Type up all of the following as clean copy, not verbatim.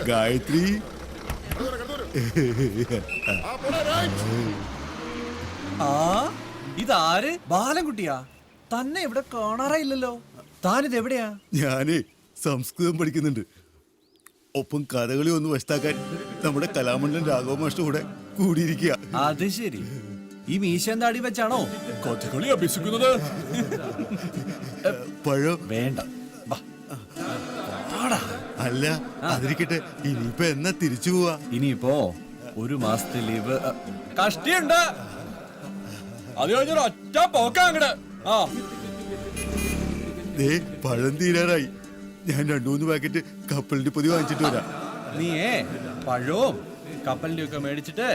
ഗായത്രി ഇതാര്? ബാലൻകുട്ടിയാ? തന്നെ ഇവിടെ കാണാറില്ലല്ലോ. താനിത് എവിടെയാ? ഞാനേ സംസ്കൃതം പഠിക്കുന്നുണ്ട്. ഒപ്പം കഥകളി ഒന്ന് വശത്താക്കാൻ നമ്മുടെ കലാമണ്ഡലം രാഘവ മാഷ്ടർ കൂടെ കൂടിയിരിക്കുക. അത് ശരി. ഈ മീശന്താടി വെച്ചാണോ കഥകളി അഭ്യസിക്കുന്നത്? പഴം വേണ്ട. അല്ല, അതിരിക്കട്ടെ. ഇനിയിപ്പോ എന്നാ തിരിച്ചു പോവാ? ഇനിയിപ്പോ ഒരു മാസത്തെ ലീവ് കഷ്ടിയുണ്ട്. അത് കഴിഞ്ഞൊരു ഒറ്റ പോക്കാ അങ്ങട്. പഴം തീരാറായി. ഞാൻ 2-3 പാക്കറ്റ് കപ്പലിന്റെ പൊതി വാങ്ങിച്ചിട്ട് വരാം. നീയേ പഴവും കപ്പലിന്റെ ഒക്കെ മേടിച്ചിട്ട്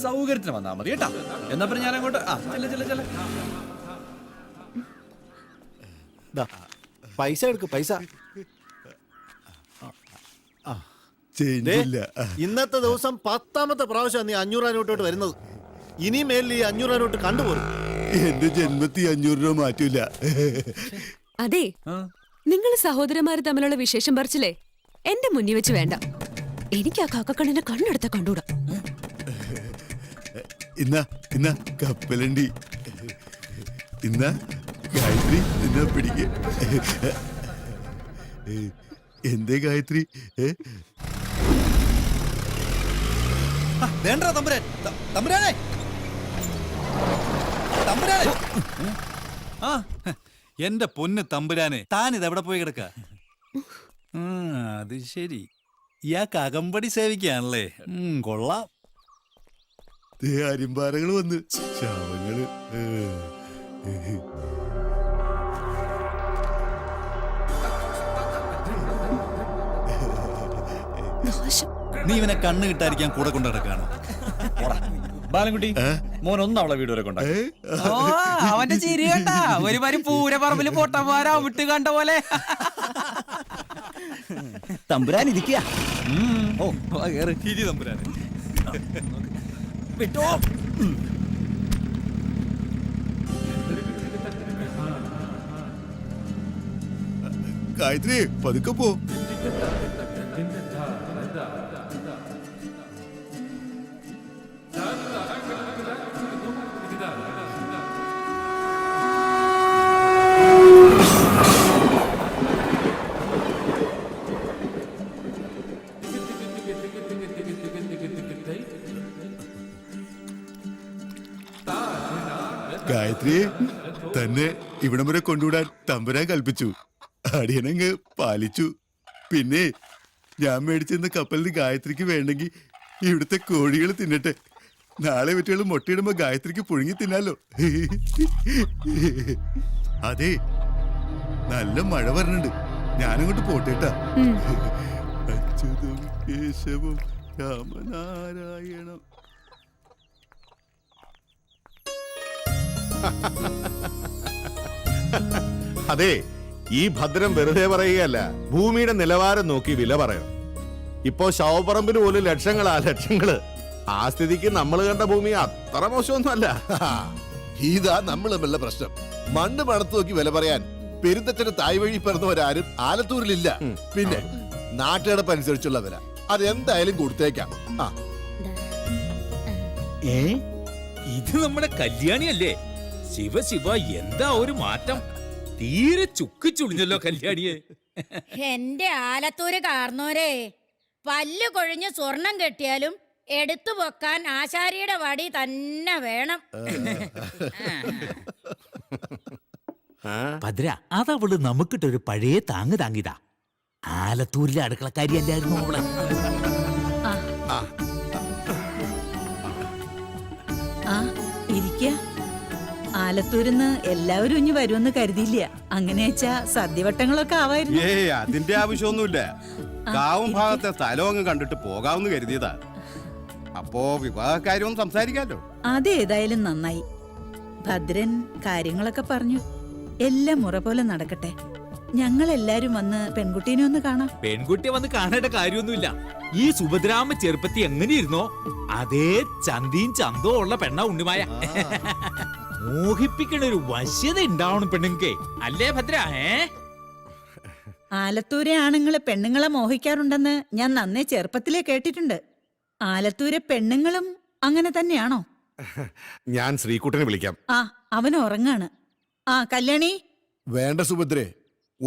സൗകര്യത്തിന് വന്നാ മതി കേട്ടാ. എന്നാ പിന്നെ ഞാൻ അങ്ങോട്ട് പൈസ എടുക്ക്. പൈസ ഇന്നത്തെ ദിവസം 10ാമത്തെ പ്രാവശ്യം നീ 500 നോട്ടോട്ട് വരുന്നത്. ഇനി മേലിൽ ഈ 500 നോട്ട് കണ്ടുപോരും. എന്റെ ജന്മത്തിൽ 500 രൂപ മാറ്റൂല. അതെ, നിങ്ങൾ സഹോദരന്മാര് തമ്മിലുള്ള വിശേഷം പറിച്ചില്ലേ എന്റെ മുന്നിൽ വെച്ച് വേണ്ട. എനിക്ക് ആ കാക്കക്കണ്ണിനെ കണ്ണെടുത്ത കണ്ടൂടാ. ഇന്ന കപ്പലണ്ടി. ഇന്ന ഗായത്രി നിന്നെ പിടിക്ക. എന്തേ ഗായത്രി? വേണ്ട തമ്പുരാൻ. തമ്പുരാനെ, തമ്പുരാനെ. എന്റെ പൊന്ന് തമ്പുരാനെ, താനിത് എവിടെ പോയി കിടക്ക? അത് ശരി, ഇയാൾക്ക് അകമ്പടി സേവിക്കാണല്ലേ. കൊള്ളാം. അരിമ്പാറകള് വന്ന് ശവങ്ങള്. നീ ഇവനെ കണ്ണ് കിട്ടാതിരിക്കാൻ കൂടെ കൊണ്ടു കിടക്കാണ്. ബാലൻകുട്ടി, മോൻ ഒന്ന് അവളെ വീട് വരെ കൊണ്ടാ. അവന്റെ ചിരി കണ്ടാ ഒരുമാതിരി പൂരപ്പറമ്പില് പൊട്ടന്മാരാ വിട്ട് കണ്ട പോലെ. തമ്പുരാൻ ഇരിക്കുക. തമ്പുരാനെ വിട്ടോ. ഗായത്രി പതുക്കെ പോ. ഗായത്രി തന്നെ ഇവിടം വരെ കൊണ്ടുവിടാൻ തമ്പുരാൻ കൽപ്പിച്ചു. അടിയനങ്ങ് പാലിച്ചു. പിന്നെ ഞാൻ മേടിച്ചിരുന്ന കപ്പലിന് ഗായത്രിക്ക് വേണ്ടെങ്കിൽ ഇവിടുത്തെ കോഴികൾ തിന്നട്ടെ. നാളെ വിറ്റുകൾ മുട്ടയിടുമ്പോ ഗായത്രിക്ക് പുഴുങ്ങി തിന്നാലോ. അതെ, നല്ല മഴ വരണുണ്ട്. ഞാനങ്ങോട്ട് പോട്ടേട്ടാ. അച്യുതം കേശവം രാമനാരായണം. അതെ, ഈ ഭദ്രം വെറുതെ പറയുകയല്ല, ഭൂമിയുടെ നിലവാരം നോക്കി വില പറയും. ഇപ്പോ ശവപ്പറമ്പിന് പോലും ലക്ഷങ്ങള്. ആ സ്ഥിതിക്ക് നമ്മൾ കണ്ട ഭൂമി അത്ര മോശമൊന്നും അല്ല. ഇതാ നമ്മൾ തമ്മിലുള്ള പ്രശ്നം. മണ്ണ് പണത്ത് നോക്കി വില പറയാൻ പെരുന്തച്ഛന് തായ് വഴി പിറന്നവരാരും ആലത്തൂരിലില്ല. പിന്നെ നാട്ടുകിടപ്പനുസരിച്ചുള്ള വില അതെന്തായാലും കൊടുത്തേക്കാം. ഇത് നമ്മുടെ കല്യാണിയല്ലേ? ശിവ ശിവ, എന്താ ഒരു മാറ്റം! തീരെ ചുക്കിച്ചുളിഞ്ഞല്ലോ കല്യാണിയെ. എന്റെ ആലത്തൂര് കാർന്നോരെ, പല്ല് കൊഴിഞ്ഞ് സ്വർണം കെട്ടിയാലും എടുത്തു പൊക്കാൻ ആശാരിയുടെ വടി തന്നെ വേണം. ഭദ്ര, അതവള് നമുക്കിട്ടൊരു പഴയ താങ്ങ് താങ്ങിതാ. ആലത്തൂരിലെ അടുക്കളക്കാരി അല്ലായിരുന്നു അവള്. ആലത്തൂരിന്ന് എല്ലാവരും ഇനി വരുമെന്ന് കരുതിയില്ല. അങ്ങനെ വെച്ചാ സദ്യവട്ടങ്ങളൊക്കെ ആവായിരുന്നു. അതിന്റെ ആവശ്യമൊന്നുമില്ല. കാവും ഭാഗത്തെ സ്ഥലം അങ്ങ് കണ്ടിട്ട് പോകാമെന്ന് കരുതിയതാ. അപ്പോ വിവാഹ കാര്യവും സംസാരിക്കാലോ. അതേതായാലും നന്നായി. ഭദ്രൻ കാര്യങ്ങളൊക്കെ പറഞ്ഞു. എല്ലാം മുറ പോലെ നടക്കട്ടെ. ഞങ്ങളെല്ലാരും വന്ന് പെൺകുട്ടീനെ ഒന്ന് കാണാം. പെൺകുട്ടിയെ വന്ന് കാണേണ്ട കാര്യമൊന്നുമില്ല. ഈ സുഭദ്രാമ ചെറുപ്പത്തി എങ്ങനെയിരുന്നോ അതേ ചന്തിയും ചന്തവും ഉള്ള പെണ്ണ ഉണ്ണിമായ. മോഹിപ്പിക്കണ ഒരു വശ്യത ഉണ്ടാവണം പെണ്ണുങ്ങൾക്കേ, അല്ലേ ഭദ്ര? ആലത്തൂരെ ആണുങ്ങള് പെണ്ണുങ്ങളെ മോഹിക്കാറുണ്ടെന്ന് ഞാൻ നന്നേ ചെറുപ്പത്തിലേ കേട്ടിട്ടുണ്ട്. ആലത്തൂരെ പെണ്ണുങ്ങളും അങ്ങനെ തന്നെയാണോ? ഞാൻ ശ്രീകുട്ടനെ വിളിക്കാം. ആ, അവൻ ഉറങ്ങാണ്. ആ കല്യാണി, വേണ്ട സുഭദ്രേ,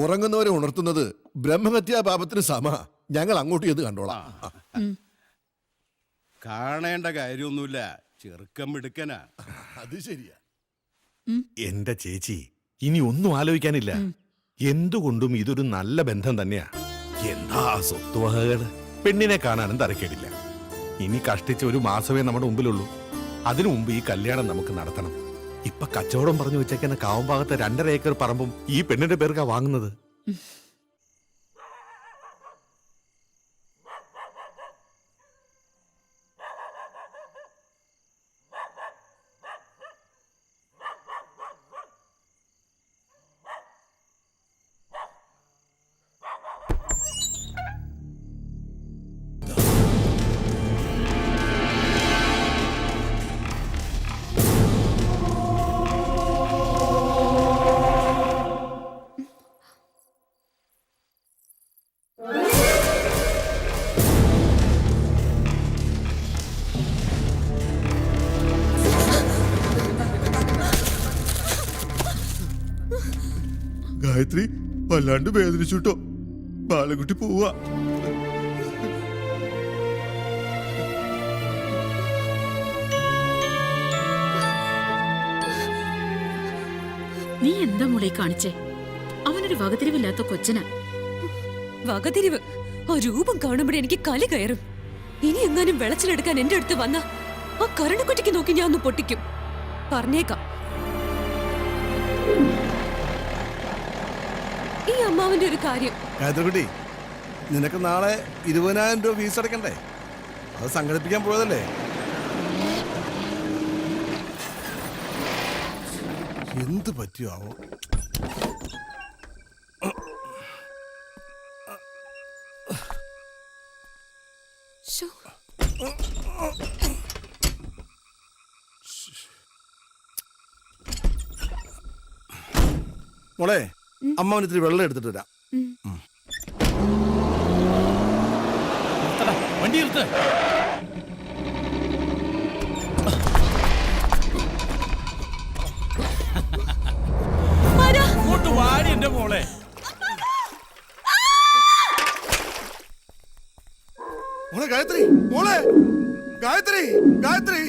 ഉറങ്ങുന്നവരെ ഉണർത്തുന്നത് ബ്രഹ്മഹത്യാ പാപത്തിന് സമ. ഞങ്ങൾ അങ്ങോട്ട് ചെയ്ത് കണ്ടോളാം. കാണേണ്ട കാര്യമൊന്നുമില്ല, ചെറുക്കം മിടുക്കനാ. അത് ശരിയാ. എന്റെ ചേച്ചി, ഇനി ഒന്നും ആലോചിക്കാനില്ല. എന്തുകൊണ്ടും ഇതൊരു നല്ല ബന്ധം തന്നെയാ. എന്താ സ്വത്തുവകകള്. പെണ്ണിനെ കാണാനും തരക്കേടില്ല. ഇനി കഷ്ടിച്ച ഒരു മാസമേ നമ്മുടെ മുമ്പിലുള്ളൂ. അതിനു മുമ്പ് ഈ കല്യാണം നമുക്ക് നടത്തണം. ഇപ്പൊ കച്ചവടം പറഞ്ഞു വെച്ചേക്കുന്ന കാവംഭാഗത്തെ 2.5 ഏക്കർ പറമ്പും ഈ പെണ്ണിന്റെ പേർക്കാ വാങ്ങുന്നത്. ഗായത്രി വല്ലാണ്ട് വേദനിച്ചുട്ടോ. ബാലകുട്ടി പോവാ. നീ എന്താ മോളെ കാണിച്ചേ? അവനൊരു വകതിരിവില്ലാത്ത കൊച്ചനാ. വകതിരിവ്? ആ രൂപം കാണുമ്പോഴേ എനിക്ക് കലി കയറും. ഇനി എങ്ങാനും വെളച്ചിലെടുക്കാൻ എന്റെ അടുത്ത് വന്ന ആ കരണക്കുറ്റിക്ക് നോക്കി ഞാൻ ഒന്ന് പൊട്ടിക്കും. പറഞ്ഞേക്കാം. ഈ അമ്മാവന്റെ ഒരു കാര്യം. ഗായത്രിക്കുട്ടി, നിനക്ക് നാളെ 20,000 രൂപ ഫീസ് അടക്കണ്ടേ? അത് സംഘടിപ്പിക്കാൻ പോയതല്ലേ? എന്ത് പറ്റിയോ ആവോ? ശോ. മോളെ, അമ്മാവന് ഇത്തിരി വെള്ളം എടുത്തിട്ട് വരാം. വണ്ടി എടുത്ത് വാടി എന്റെ മോളെ. മോളെ ഗായത്രി, മോളെ ഗായത്രി, ഗായത്രി.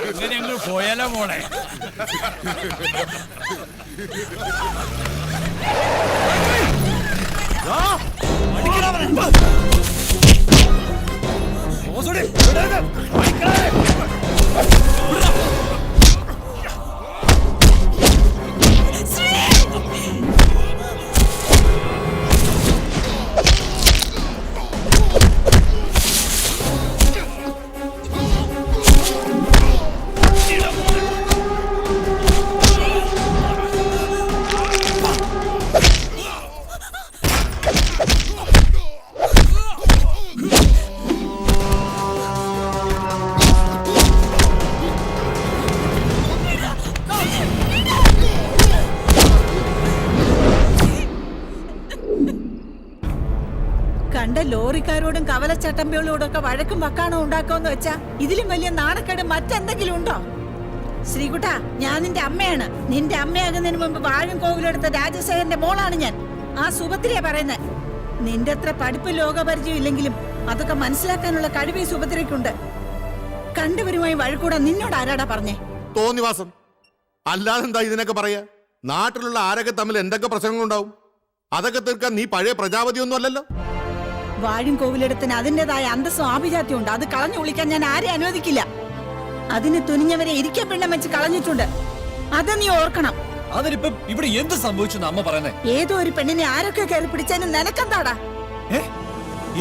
ഇങ്ങനെ അങ്ങ് പോയാലോ മോളെ? കണ്ട ലോറിക്കാരോടും കവലച്ചട്ടമ്പികളോടും ഒക്കെ വഴക്കും വക്കാണോ ഉണ്ടാക്കാന്ന് വെച്ചാ ഇതിലും വലിയ നാണക്കേട് മറ്റെന്തെങ്കിലും ഉണ്ടോ? ശ്രീകുട്ടാ, ഞാൻ നിന്റെ അമ്മയാണ്. നിന്റെ അമ്മയാകുന്നതിന് മുമ്പ് വാഴും കോവിലെടുത്ത രാജശേഖരന്റെ മോളാണ് ഞാൻ. ആ സുഭദ്രയാ പറയുന്നത്. നിന്റെ അത്ര പഠിപ്പ് ലോകപരിചയം ഇല്ലെങ്കിലും അതൊക്കെ മനസ്സിലാക്കാനുള്ള കഴിവ് ഈ സുഭദ്രയ്ക്കുണ്ട്. കണ്ടവരുമായി വഴക്കൂടാ നിന്നോട് ആരാടാ പറഞ്ഞേ? തോന്നിവാസം അല്ലാതെന്താ ഇതിനൊക്കെ പറയാ? നാട്ടിലുള്ള ആരൊക്കെ തമ്മിൽ എന്തൊക്കെ പ്രശ്നങ്ങളുണ്ടാവും? അതൊക്കെ തീർക്കാൻ നീ പഴയ പ്രജാപതി ഒന്നും അല്ലല്ലോ. വാഴും കോവിലെടുത്തിന് അതിൻ്റെതായ അന്തസ്സും ആഭിജാത്യവും ഉണ്ട്. അത് കളഞ്ഞു വിളിക്കാൻ ഞാൻ ആരെ അനുവദിക്കില്ല. അതിന് തുനിഞ്ഞവരെ ഇരിക്കാൻ പെണ്ണം വെച്ച് കളഞ്ഞിട്ടുണ്ട്. അത് നീ ഓർക്കണം. അതിനിപ്പം ഇവിടെ എന്ത് സംഭവിച്ചു അമ്മ പറയുന്നേ? ഏതോ ഒരു പെണ്ണിനെ ആരൊക്കെ കയറി പിടിച്ചതിന് നിനക്കെന്താടാ?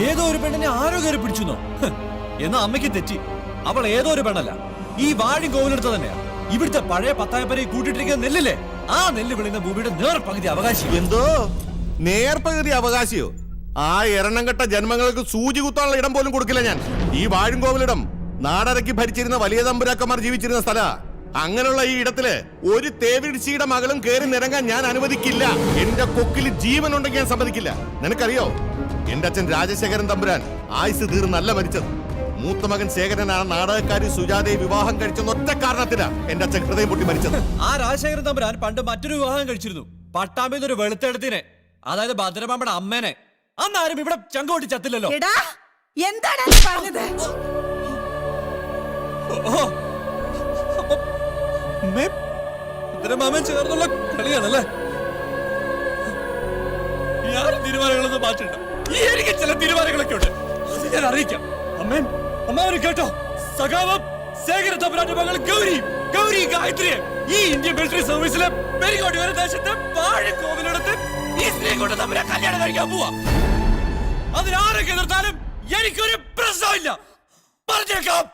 ഏതോ ഒരു പെണ്ണിനെ ആരോ കയറി പിടിച്ചെന്നോ? എന്നാ അമ്മയ്ക്ക് തെറ്റി. അവൾ ഏതോ ഒരു പെണ്ണല്ല, ഈ വാഴയും കോവിലെടുത്ത തന്നെയാ. ഇവിടുത്തെ പഴയ പത്തായപ്പരയെ കൂട്ടിട്ടിരിക്കുന്ന നെല്ലില്ലേ, ആ നെല്ല് വിളിക്കുന്ന ഭൂമിയുടെ നേർപകുതി അവകാശി. എന്തോ നേർപകുതി അവകാശിയോ? ആ എണ്ണം കെട്ട ജന്മങ്ങൾക്ക് സൂചി കുത്താനുള്ള ഇടം പോലും കൊടുക്കില്ല ഞാൻ. ഈ വാഴും കോവിലിടം നാടരക്കി ഭരിച്ചിരുന്ന വലിയ തമ്പുരാക്കന്മാർ ജീവിച്ചിരുന്ന സ്ഥല. അങ്ങനെയുള്ള ഈ ഇടത്തില് ഒരു തേവിടിച്ചിയുടെ മകളും കയറി നിരങ്ങാൻ ഞാൻ അനുവദിക്കില്ല. എന്റെ കൊക്കിൽ ജീവൻ ഉണ്ടെങ്കിൽ ഞാൻ സമ്മതിക്കില്ല. നിനക്കറിയോ, എന്റെ അച്ഛൻ രാജശേഖരൻ തമ്പുരാൻ ആയുസ് തീർന്നല്ല മരിച്ചത്. മൂത്ത മകൻ ശേഖരനാണ് നാടകക്കാരി സുജാതയെ വിവാഹം കഴിച്ചെന്ന ഒറ്റ കാരണത്തിനാ എന്റെ അച്ഛൻ ഹൃദയം പൊട്ടി മരിച്ചത്. ആ രാജശേഖരൻ തമ്പുരാൻ പണ്ട് മറ്റൊരു വിവാഹം കഴിച്ചിരുന്നു, പട്ടാമ്പിന്ന് ഒരു വെളുത്തെടുത്തിനെ, അതായത് ഭദ്രമാമ്പയുടെ അമ്മേനെ. അന്നാരും ഇവിടെ ചങ്കോട്ടി ചത്തില്ലല്ലോ. എന്താണ് പറഞ്ഞത്? ഭദ്രമാമൻ ചേർന്നുള്ള കളിയാണല്ലേ? ഞാൻ തീരുമാനങ്ങളൊന്നും മാറ്റില്ല. എനിക്ക് ചില തീരുമാനങ്ങളൊക്കെ ഉണ്ട്, അത് ഞാൻ അറിയിക്കാം. അമ്മാവന് കേട്ടോ, സഖാവ് ശേഖര തമ്പുരാന്റെ മകൾ ഗൗരി ഗായത്രിയെ ഈ ഇന്ത്യൻ മിലിറ്ററി സർവീസിലെ പെരിങ്ങോട്ട് വരെ ദേശത്തെ വാഴക്കോവിലെടുത്ത് ഈ സ്ത്രീ കൊണ്ട് തമ്പുരാൻ കല്യാണം കഴിക്കാൻ പോവാ. അതിനാരൊക്കെ എതിർത്താലും എനിക്കൊരു പ്രശ്നമില്ല, പറഞ്ഞേക്കാം.